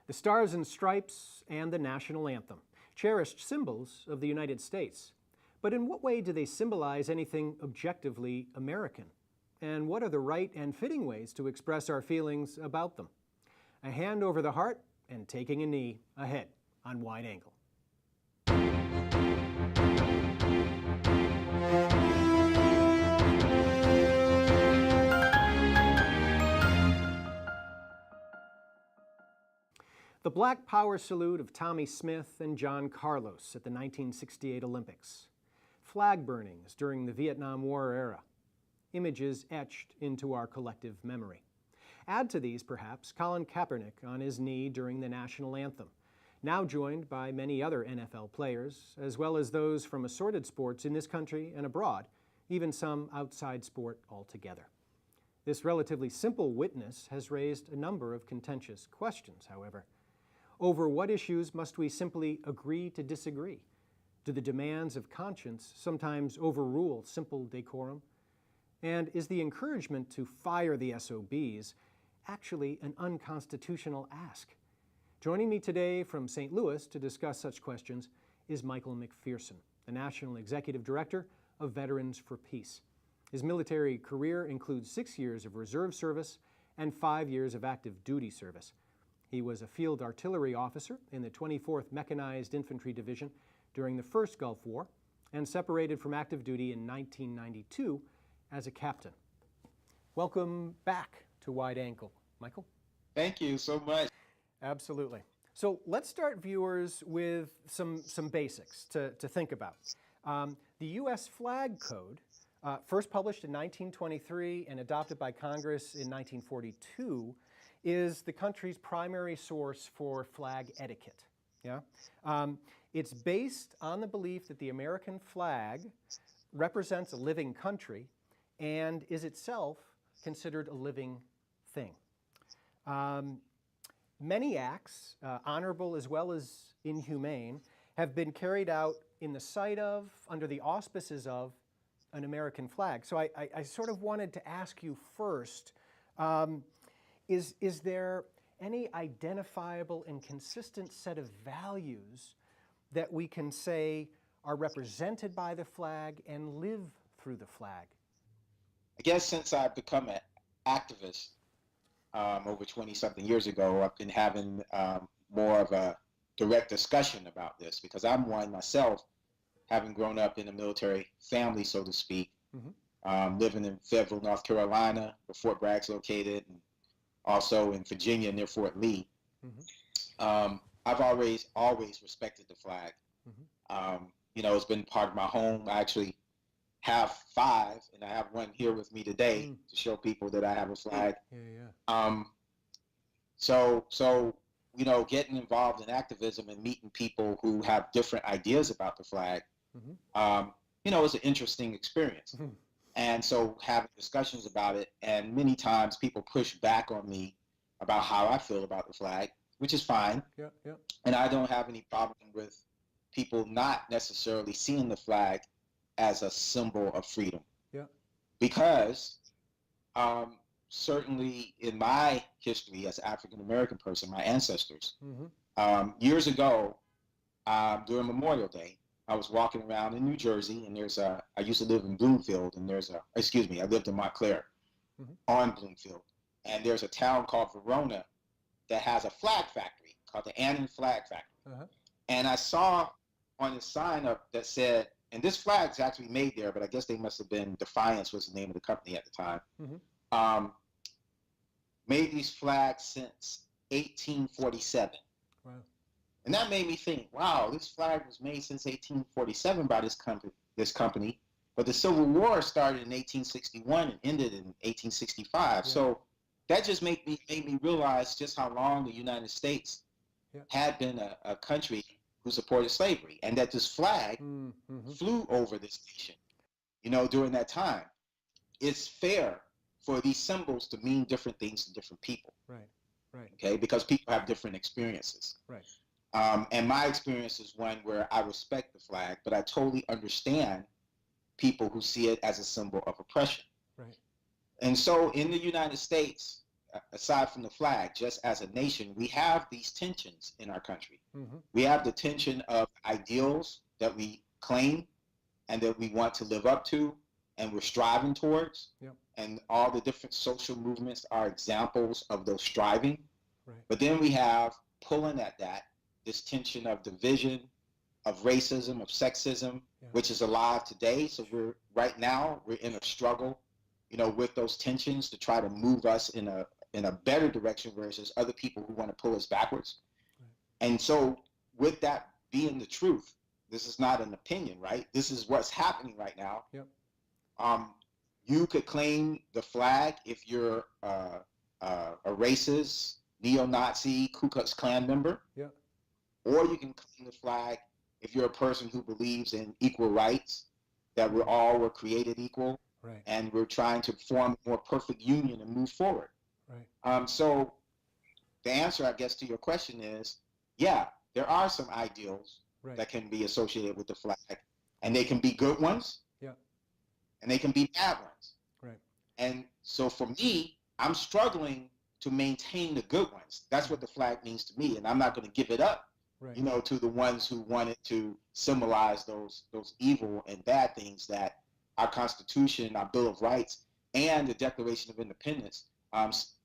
The Stars and Stripes and the national anthem, cherished symbols of the United States. But in what way do they symbolize anything objectively American? And what are the right and fitting ways to express our feelings about them? A hand over the heart and taking a knee ahead on Wide Angle. The Black Power salute of Tommie Smith and John Carlos at the 1968 Olympics. Flag burnings during the Vietnam War era. Images etched into our collective memory. Add to these, perhaps, Colin Kaepernick on his knee during the national anthem, now joined by many other NFL players, as well as those from assorted sports in this country and abroad, even some outside sport altogether. This relatively simple witness has raised a number of contentious questions, however. Over what issues must we simply agree to disagree? Do the demands of conscience sometimes overrule simple decorum? And is the encouragement to fire the SOBs actually an unconstitutional ask? Joining me today from St. Louis to discuss such questions is Michael McPhearson, the National Executive Director of Veterans for Peace. His military career includes 6 years of reserve service and 5 years of active duty service. He was a field artillery officer in the 24th Mechanized Infantry Division during the First Gulf War and separated from active duty in 1992 as a captain. Welcome back to Wide Angle, Michael. Thank you so much. Absolutely. So let's start, viewers, with some basics to think about. The U.S. Flag Code, first published in 1923 and adopted by Congress in 1942, is the country's primary source for flag etiquette. Yeah? It's based on the belief that the American flag represents a living country and is itself considered a living thing. Many acts, honorable as well as inhumane, have been carried out in the sight of, under the auspices of, an American flag. So I sort of wanted to ask you first, is there any identifiable and consistent set of values that we can say are represented by the flag and live through the flag? I guess since I've become an activist over 20-something years ago, I've been having more of a direct discussion about this because I'm one myself, having grown up in a military family, so to speak, living in Fayetteville, North Carolina, where Fort Bragg's located, and also in Virginia near Fort Lee. I've always respected the flag. You know, it's been part of my home. I actually have 5, and I have one here with me today to show people that I have a flag. So you know, getting involved in activism and meeting people who have different ideas about the flag, you know, is an interesting experience. And so having discussions about it, and many times people push back on me about how I feel about the flag, which is fine. And I don't have any problem with people not necessarily seeing the flag as a symbol of freedom. Because certainly in my history as an African-American person, my ancestors, years ago, during Memorial Day, I was walking around in New Jersey, and I used to live in Bloomfield, and I lived in Montclair on Bloomfield, and there's a town called Verona that has a flag factory called the Annan Flag Factory. And I saw on the sign up that said, and this flag's actually made there, but I guess they must have been, Defiance was the name of the company at the time, made these flags since 1847. Wow. And that made me think, wow, this flag was made since 1847 by this company, but the Civil War started in 1861 and ended in 1865. So that just made me realize just how long the United States had been a country who supported slavery, and that this flag flew over this nation, you know, during that time. It's fair for these symbols to mean different things to different people. Okay, because people have different experiences. And my experience is one where I respect the flag, but I totally understand people who see it as a symbol of oppression. And so in the United States, aside from the flag, just as a nation, we have these tensions in our country. Mm-hmm. We have the tension of ideals that we claim and that we want to live up to and we're striving towards. Yep. And all the different social movements are examples of those striving. Right. But then we have, pulling at that, this tension of division, of racism, of sexism, yeah. which is alive today. So right now we're in a struggle, with those tensions to try to move us in a better direction versus other people who want to pull us backwards. Right. And so with that being the truth, this is not an opinion, right? This is what's happening right now. Yep. You could claim the flag if you're a racist, neo-Nazi, Ku Klux Klan member. Yeah. Or you can claim the flag if you're a person who believes in equal rights, that we're created equal, right. and we're trying to form a more perfect union and move forward. Right. So the answer, I guess, to your question is, yeah, there are some ideals right. that can be associated with the flag, and they can be good ones, yeah. and they can be bad ones. Right. And so for me, I'm struggling to maintain the good ones. That's what the flag means to me, and I'm not going to give it up. Right. To the ones who wanted to symbolize those evil and bad things that our Constitution, our Bill of Rights, and the Declaration of Independence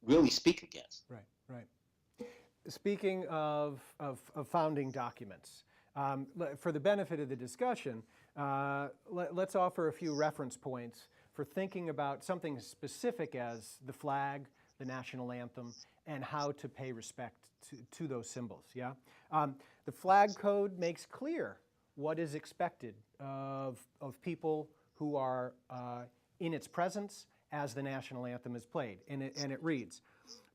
really speak against. Right, right. Speaking of founding documents, for the benefit of the discussion, let's offer a few reference points for thinking about something as specific as the flag, the national anthem, and how to pay respect to those symbols, yeah? The flag code makes clear what is expected of people who are in its presence as the national anthem is played. And it reads,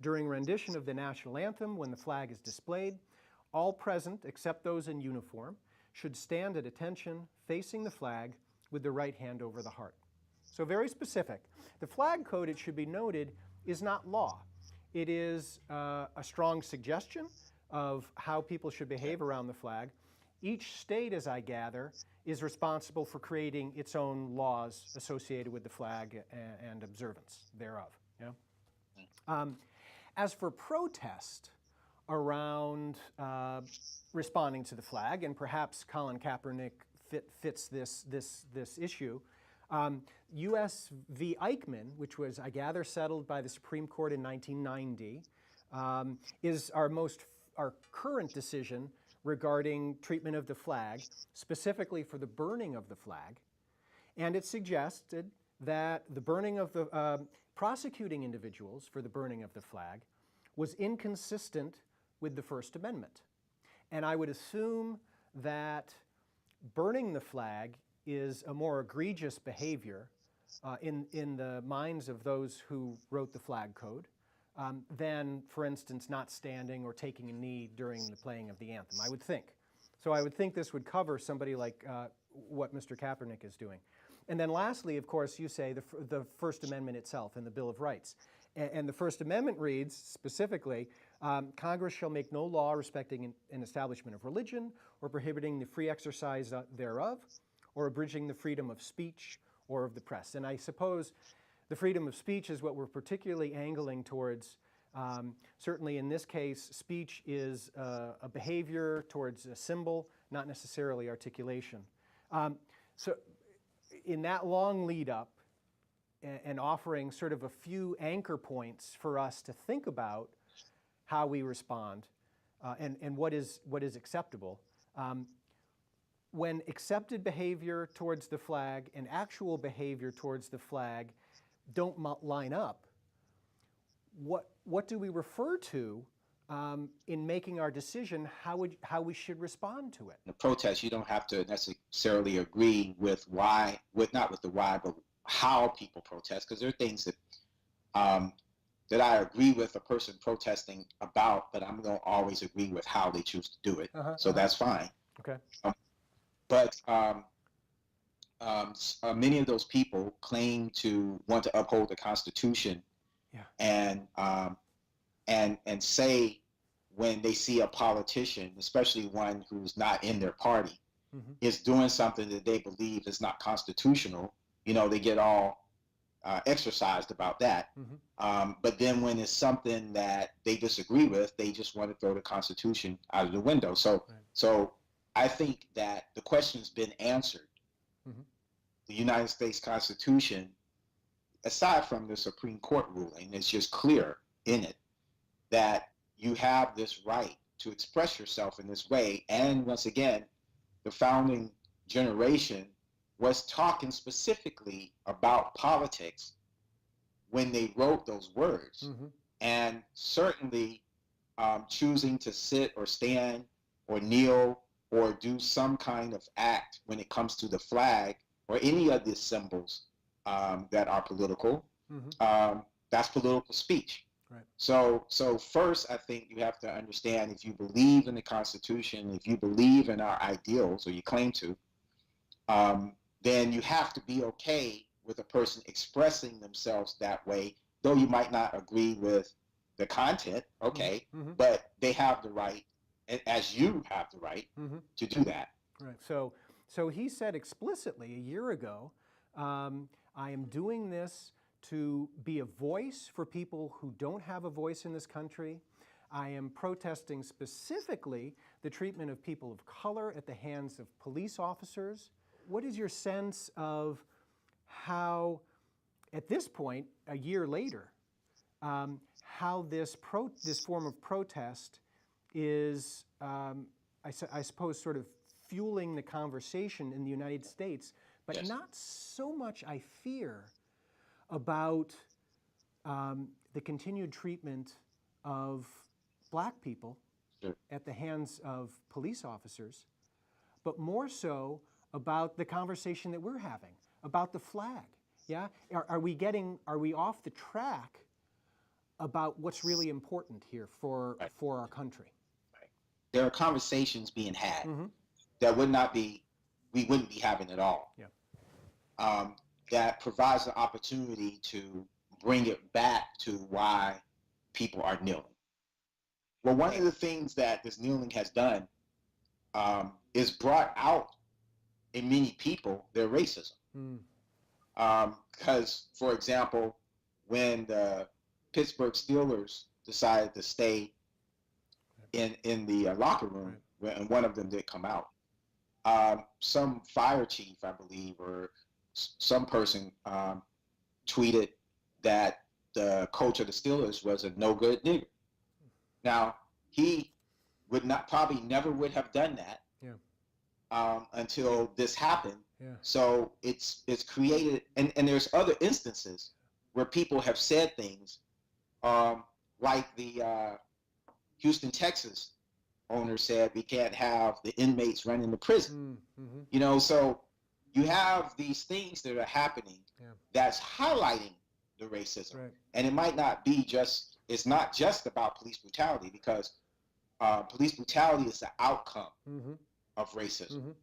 during rendition of the national anthem, when the flag is displayed, all present, except those in uniform, should stand at attention facing the flag with the right hand over the heart. So very specific. The flag code, it should be noted, is not law. It is a strong suggestion of how people should behave around the flag. Each state, as I gather, is responsible for creating its own laws associated with the flag and observance thereof. Yeah? As for protest around responding to the flag, and perhaps Colin Kaepernick fits this issue, U.S. v. Eichmann, which was, I gather, settled by the Supreme Court in 1990, is our current decision regarding treatment of the flag, specifically for the burning of the flag. And it suggested that the burning of the, prosecuting individuals for the burning of the flag was inconsistent with the First Amendment. And I would assume that burning the flag is a more egregious behavior in the minds of those who wrote the flag code than, for instance, not standing or taking a knee during the playing of the anthem, I would think. So I would think this would cover somebody like what Mr. Kaepernick is doing. And then lastly, of course, you say the First Amendment itself and the Bill of Rights. And the First Amendment reads specifically, Congress shall make no law respecting an establishment of religion or prohibiting the free exercise thereof or abridging the freedom of speech or of the press. And I suppose the freedom of speech is what we're particularly angling towards. Certainly in this case, speech is a behavior towards a symbol, not necessarily articulation. So in that long lead up and offering sort of a few anchor points for us to think about how we respond and what is acceptable, when accepted behavior towards the flag and actual behavior towards the flag don't line up, what do we refer to in making our decision how we should respond to it? In a protest, you don't have to necessarily agree with not with the why, but how people protest, because there are things that that I agree with a person protesting about, but I'm going to always agree with how they choose to do it. So that's fine. Okay. But many of those people claim to want to uphold the Constitution, and say when they see a politician, especially one who's not in their party, is doing something that they believe is not constitutional, they get all exercised about that. But then when it's something that they disagree with, they just want to throw the Constitution out of the window. So I think that the question's been answered. The United States Constitution, aside from the Supreme Court ruling, is just clear in it that you have this right to express yourself in this way. And once again, the founding generation was talking specifically about politics when they wrote those words. And certainly choosing to sit or stand or kneel or do some kind of act when it comes to the flag or any of the symbols that are political, that's political speech. Right. So first, I think you have to understand, if you believe in the Constitution, if you believe in our ideals, or you claim to, then you have to be okay with a person expressing themselves that way, though you might not agree with the content, okay, but they have the right, as you have the right, to do that. Right. So he said explicitly a year ago, I am doing this to be a voice for people who don't have a voice in this country. I am protesting specifically the treatment of people of color at the hands of police officers. What is your sense of how, at this point, a year later, how this form of protest is, I suppose, sort of fueling the conversation in the United States, but Yes. not so much, I fear, about the continued treatment of black people Sure. at the hands of police officers, but more so about the conversation that we're having, about the flag. Yeah? Are we off the track about what's really important here for our country? Right. There are conversations being had that we wouldn't be having at all. Yeah. That provides an opportunity to bring it back to why people are kneeling. Well, one of the things that this kneeling has done is brought out in many people their racism. Because, for example, when the Pittsburgh Steelers decided to stay in the locker room, and one of them did come out, some fire chief, I believe, or some person tweeted that the coach of the Steelers was a no good nigger. Now, he probably never would have done that until this happened. Yeah. So it's created, and there's other instances where people have said things like the Houston, Texas owner said, we can't have the inmates running the prison. You know, so you have these things that are happening that's highlighting the racism. Right. And it might not be it's not just about police brutality, because police brutality is the outcome of racism,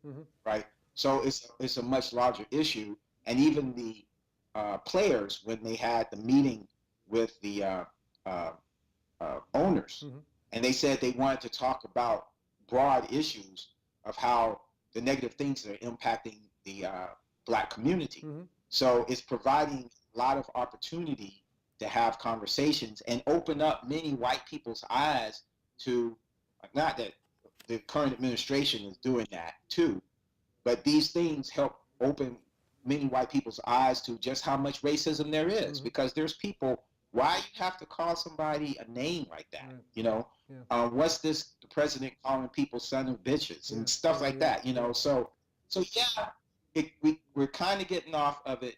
right? So it's a much larger issue. And even the players, when they had the meeting with the owners, and they said they wanted to talk about broad issues of how the negative things that are impacting the black community. So it's providing a lot of opportunity to have conversations and open up many white people's eyes to, not that the current administration is doing that too, but these things help open many white people's eyes to just how much racism there is. Because there's people, why you have to call somebody a name like that, you know? What's this, the president calling people son of bitches and stuff like that, you know? So yeah, we're kind of getting off of it,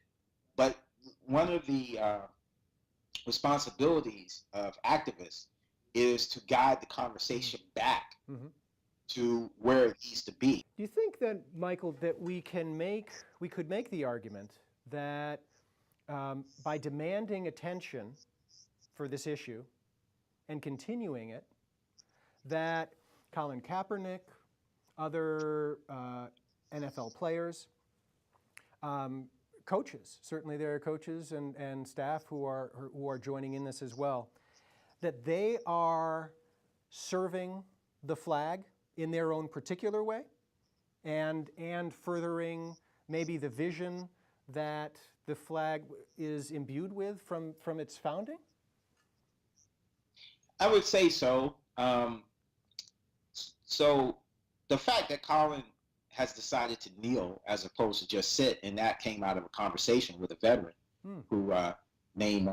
but one of the responsibilities of activists is to guide the conversation back to where it needs to be. Do you think that, Michael, that we could make the argument that by demanding attention for this issue and continuing it, that Colin Kaepernick, other NFL players, coaches, certainly there are coaches and staff who are joining in this as well, that they are serving the flag in their own particular way and furthering maybe the vision that the flag is imbued with from its founding? I would say so. So the fact that Colin has decided to kneel as opposed to just sit, and that came out of a conversation with a veteran who named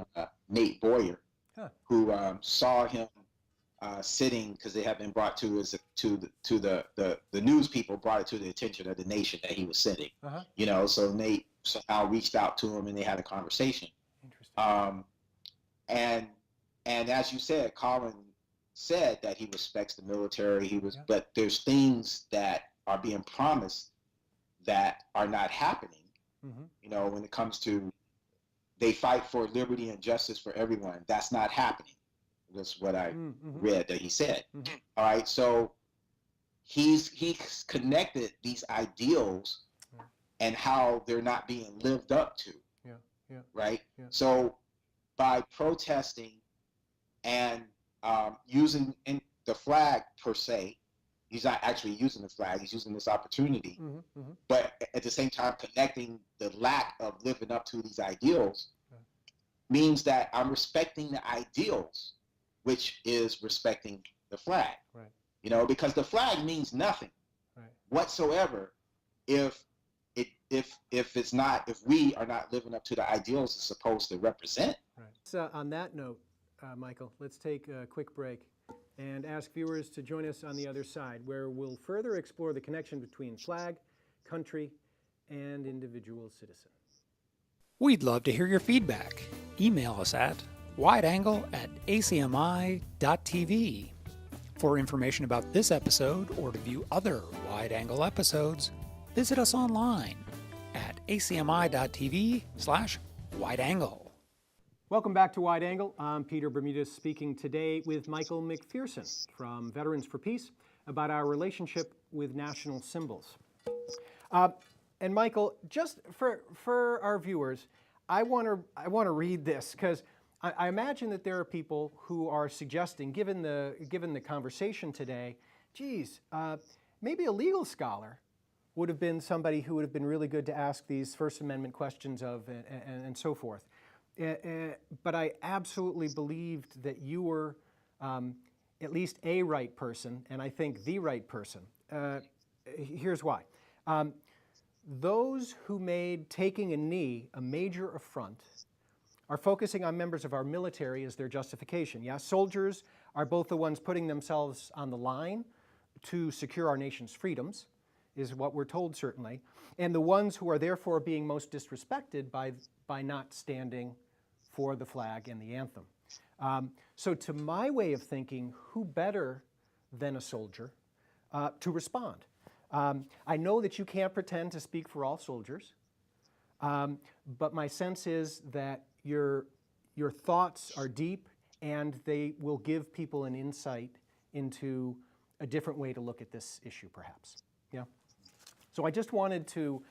Nate Boyer, who saw him sitting because they had been brought to the news people brought it to the attention of the nation that he was sitting. You know, so Nate somehow reached out to him and they had a conversation. Interesting. And as you said, Colin said that he respects the military. But there's things that are being promised that are not happening. You know, when it comes to they fight for liberty and justice for everyone, that's not happening. That's what I read that he said. All right, so he's connected these ideals and how they're not being lived up to. Right. So by protesting and using the flag per se, he's not actually using the flag. He's using this opportunity, but at the same time connecting the lack of living up to these ideals means that I'm respecting the ideals, which is respecting the flag. You know, because the flag means nothing whatsoever if we are not living up to the ideals it's supposed to represent. So on that note, Michael, let's take a quick break and ask viewers to join us on the other side, where we'll further explore the connection between flag, country, and individual citizen. We'd love to hear your feedback. Email us at wideangle@acmi.tv. For information about this episode or to view other Wide Angle episodes, visit us online at acmi.tv/wideangle. Welcome back to Wide Angle. I'm Peter Bermudes, speaking today with Michael McPhearson from Veterans for Peace about our relationship with national symbols. And Michael, just for our viewers, I want to read this because I imagine that there are people who are suggesting, given the conversation today, geez, maybe a legal scholar would have been somebody who would have been really good to ask these First Amendment questions of and so forth. But I absolutely believed that you were at least a right person, and I think the right person. Here's why. Those who made taking a knee a major affront are focusing on members of our military as their justification. Yeah, soldiers are both the ones putting themselves on the line to secure our nation's freedoms, is what we're told certainly, and the ones who are therefore being most disrespected by not standing for the flag and the anthem. So to my way of thinking, who better than a soldier to respond? I know that you can't pretend to speak for all soldiers, but my sense is that your thoughts are deep and they will give people an insight into a different way to look at this issue, perhaps. Yeah. So I just wanted to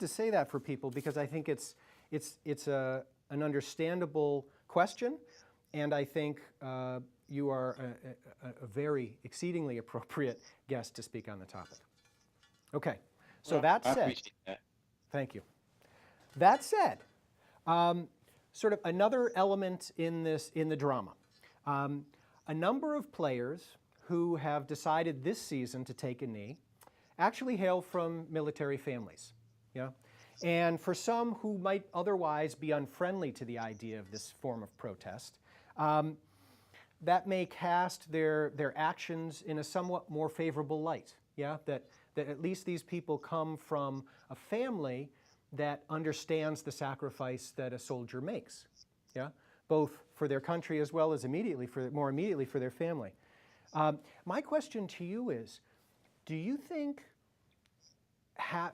say that for people because I think it's an understandable question, and I think you are a very exceedingly appropriate guest to speak on the topic. Okay, so that said, I appreciate that. Thank you. That said, sort of another element in the drama. A number of players who have decided this season to take a knee actually hail from military families. Yeah. And for some who might otherwise be unfriendly to the idea of this form of protest, that may cast their actions in a somewhat more favorable light. Yeah, that at least these people come from a family that understands the sacrifice that a soldier makes. Yeah, both for their country as well as more immediately for their family. My question to you is, do you think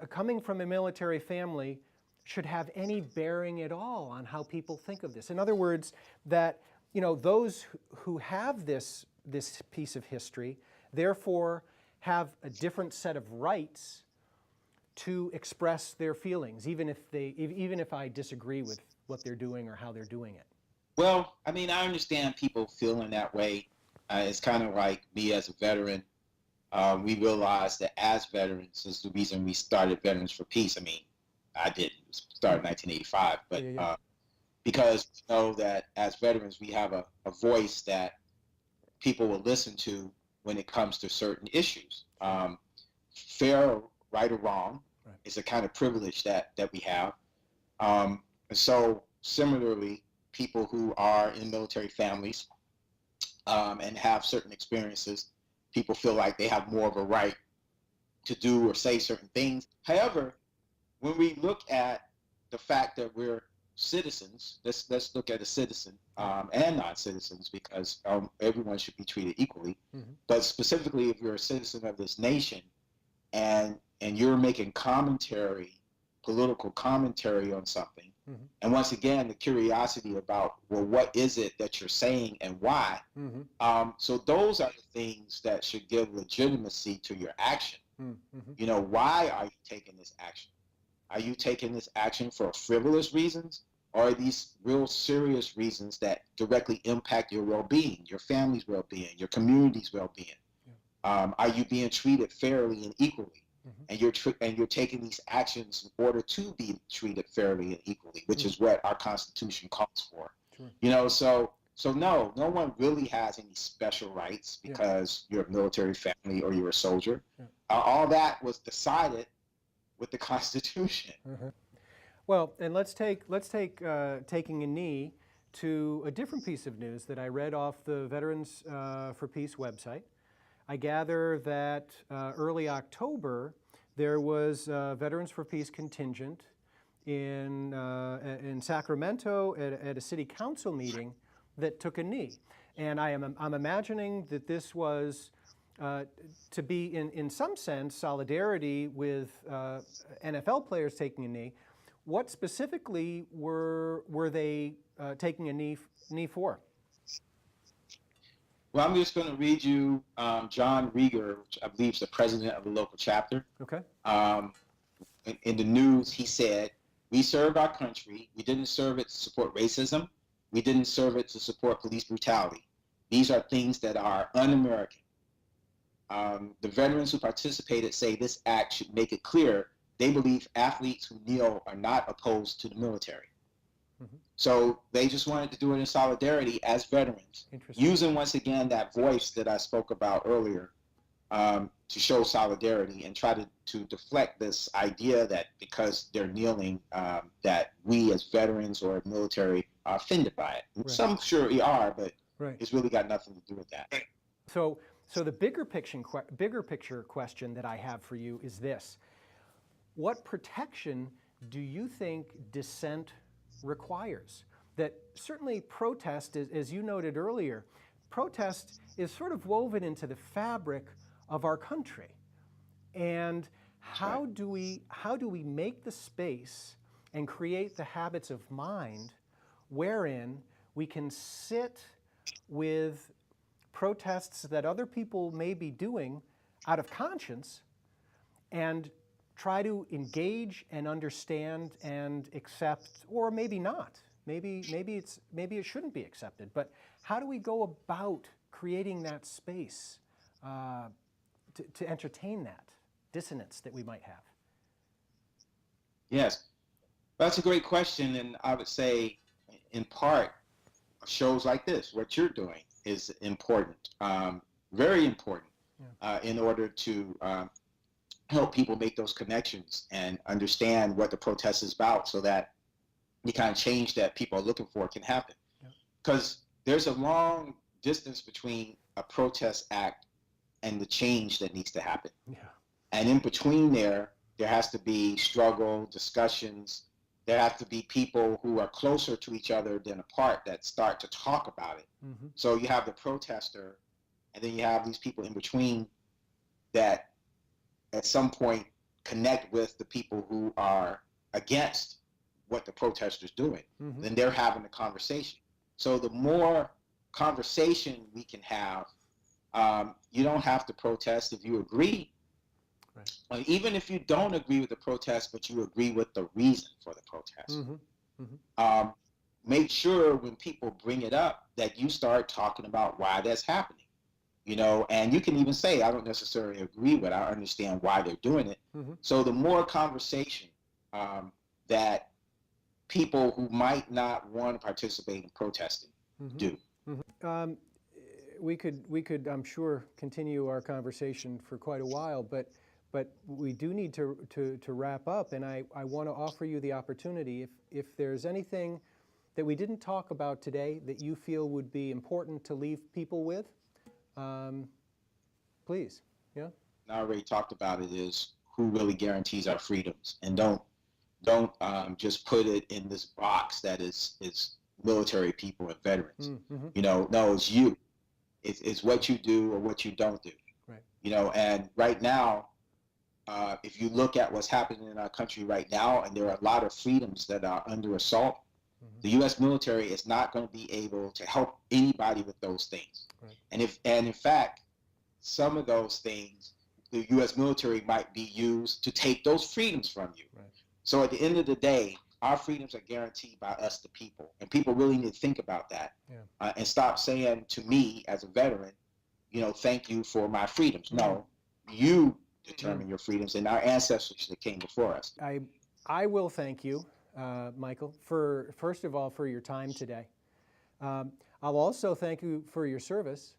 coming from a military family should have any bearing at all on how people think of this? In other words, that those who have this piece of history therefore have a different set of rights to express their feelings, even if I disagree with what they're doing or how they're doing it. Well, I mean, I understand people feeling that way. It's kind of like me as a veteran. We realized that as veterans is the reason we started Veterans for Peace. I mean, I didn't. It started in 1985, but because we know that as veterans, we have a voice that people will listen to when it comes to certain issues. Fair, or right or wrong, is a kind of privilege that we have. And so similarly, people who are in military families and have certain experiences, people feel like they have more of a right to do or say certain things. However, when we look at the fact that we're citizens, let's look at a citizen and non-citizens, because everyone should be treated equally. But specifically, if you're a citizen of this nation and you're making commentary, political commentary on something, and once again, the curiosity about, well, what is it that you're saying and why? So those are the things that should give legitimacy to your action. You know, why are you taking this action? Are you taking this action for frivolous reasons, or are these real serious reasons that directly impact your well-being, your family's well-being, your community's well-being? Are you being treated fairly and equally? And you're taking these actions in order to be treated fairly and equally, which is what our Constitution calls for. You know, so no one really has any special rights because you're a military family or you're a soldier. All that was decided with the Constitution. Well, and let's take taking a knee to a different piece of news that I read off the Veterans for Peace website. I gather that early October there was a Veterans for Peace contingent in Sacramento at a city council meeting that took a knee, and I'm imagining that this was to be in some sense solidarity with NFL players taking a knee. What specifically were they taking a knee for? Well, I'm just going to read you John Rieger, which I believe is the president of the local chapter. Okay. In the news, he said, "We served our country. We didn't serve it to support racism. We didn't serve it to support police brutality. These are things that are un-American. The veterans who participated say this act should make it clear they believe athletes who kneel are not opposed to the military." So they just wanted to do it in solidarity as veterans, using once again that voice that I spoke about earlier to show solidarity and try to deflect this idea that because they're kneeling, that we as veterans or military are offended by it. Some surely are, but it's really got nothing to do with that. So the bigger picture question that I have for you is this: what protection do you think dissent requires? That certainly protest, as you noted earlier, protest is sort of woven into the fabric of our country. And how do we make the space and create the habits of mind wherein we can sit with protests that other people may be doing out of conscience and try to engage and understand and accept, or maybe not. Maybe it shouldn't be accepted. But how do we go about creating that space to entertain that dissonance that we might have? Yes, that's a great question, and I would say, in part, shows like this, what you're doing, is important, very important, in order to help people make those connections and understand what the protest is about, so that the kind of change that people are looking for can happen. Because there's a long distance between a protest act and the change that needs to happen. And in between there has to be struggle, discussions. There have to be people who are closer to each other than apart that start to talk about it. So you have the protester, and then you have these people in between that at some point connect with the people who are against what the protester's doing. Then they're having a conversation. So the more conversation we can have, you don't have to protest if you agree. Even if you don't agree with the protest, but you agree with the reason for the protest. Make sure when people bring it up that you start talking about why that's happening. You know, and you can even say, I don't necessarily agree with, I understand why they're doing it. So the more conversation that people who might not want to participate in protesting do. We could, I'm sure, continue our conversation for quite a while, but we do need to wrap up, and I want to offer you the opportunity, if there's anything that we didn't talk about today that you feel would be important to leave people with, please. Yeah. I already talked about it, is who really guarantees our freedoms, and don't just put it in this box that is military people and veterans. No, it's you. It's what you do or what you don't do. Right. And right now, if you look at what's happening in our country right now, and there are a lot of freedoms that are under assault, the U.S. military is not going to be able to help anybody with those things. Right. And in fact, some of those things, the U.S. military might be used to take those freedoms from you. Right. So at the end of the day, our freedoms are guaranteed by us, the people, and people really need to think about that. Yeah. And stop saying to me as a veteran, thank you for my freedoms. No, you determine your freedoms, and our ancestors that came before us. I will thank you, Michael, for, first of all, for your time today. I'll also thank you for your service,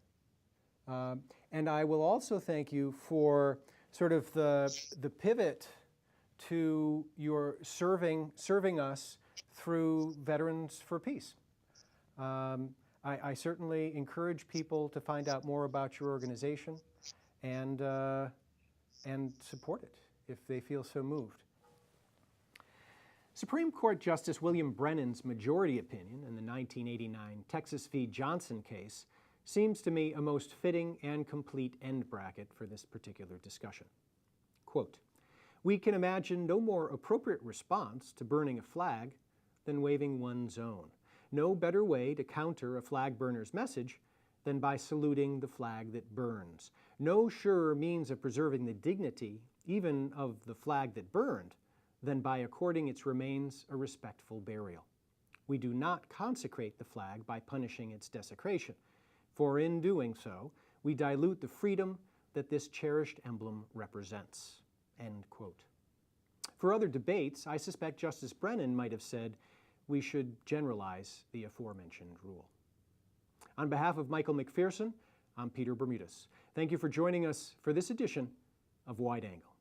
and I will also thank you for sort of the pivot to your serving us through Veterans for Peace. I certainly encourage people to find out more about your organization and support it if they feel so moved. Supreme Court Justice William Brennan's majority opinion in the 1989 Texas v. Johnson case seems to me a most fitting and complete end bracket for this particular discussion. Quote, "We can imagine no more appropriate response to burning a flag than waving one's own. No better way to counter a flag burner's message than by saluting the flag that burns. No surer means of preserving the dignity, even of the flag that burned, than by according its remains a respectful burial. We do not consecrate the flag by punishing its desecration, for in doing so, we dilute the freedom that this cherished emblem represents." End quote. For other debates, I suspect Justice Brennan might have said, we should generalize the aforementioned rule. On behalf of Michael McPhearson, I'm Peter Bermudes. Thank you for joining us for this edition of Wide Angle.